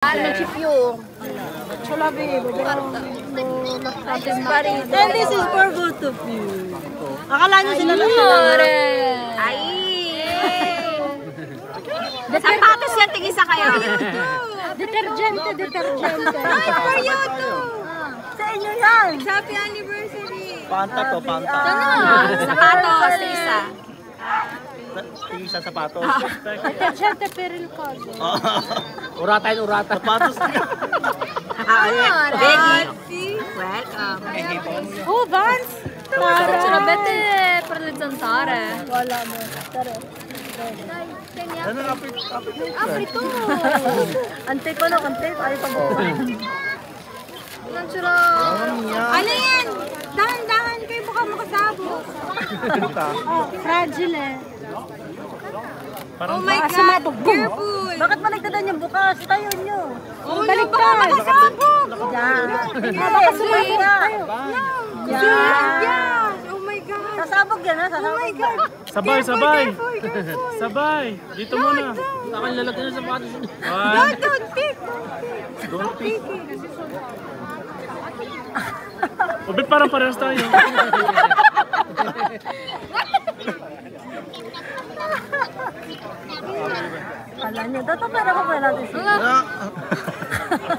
Chip yung. And this is for both of you. Akala nyo sila lang Ay! Sapatos yan, tigisa kayo. Detergente. Ay, for you too. Sa inyo yan. Happy anniversary. Panta to, panta. Sapatos, tigisa. Tingin sa sapatos. Detergente peril ko. Urata. Sapatos. Becky. Welcome. Oh, Vance. Sarap bete, perlizantare. Wala mo. Tara. Ano kapit? Aprito. Antay pa no, antay. Ayaw pa buka. Nansura. Ano yan? Dahan-dahan kayo baka makasabog. Fragile eh. Oh my God, careful. Bakit ba nagdadan yung bukas? Tayo nyo. Oh, baliktad. Makasabog. Yan. Baka sumabog kayo. Yes. Oh my God. Sasabog yan ha? Sasabog. Oh my God. Sabay. Careful. Sabay. Dito muna. Akan lalagyan ng sapatos. Don't pick. Don't pick. Ubit parang parehas tayo. Alam nyo, dato pera ko pa natin siya.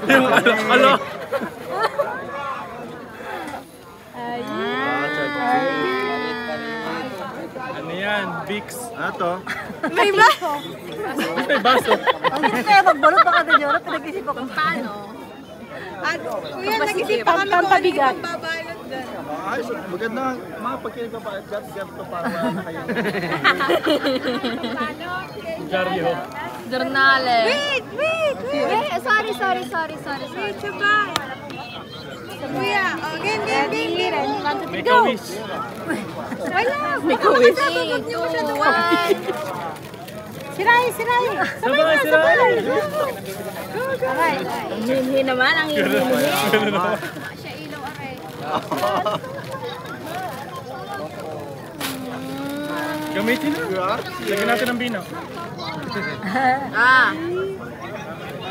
Yung ano. Ano yan? Vicks. Ano to? May ba? May baso. Ang hindi kaya magbalot baka ito yun. Pinag-isip ako. Paano? Kuya, nag-isip pa kami kung ano yung babalot doon. Ayos, maganda. Mga pagkinig pa to para wala na kayo. Jaryo. Jurnale. Wait. Sorry. Wait, sabay. Kuya, game. Make a wish. Wala. Make a wish. 3, 2, 1. Siray! Sabay. Aray! Ang hinhi naman, ang hinhi. Siya ilaw aray. Gamitin na. Lagyan natin ng binaw.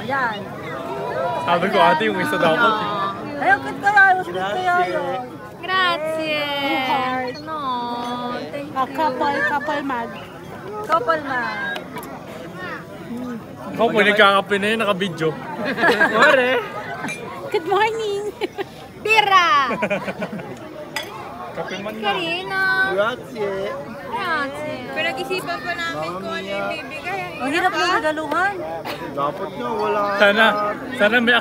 Ayan. Sabi ko ate, yung isa dapat. Ayaw, kit kaya. Ayaw, kit kaya. Grazie. No, thank you. Couple mag. Couple mag. Ako po, nagkakape na yun, naka-video. Mare! Good morning! Bira! Kape man na. Karina! Grazie. Grazie. Pinag-isipan pa namin kung ano yung bibigay. Ang hirap ng regaluhan. Dapat nga wala. Sana may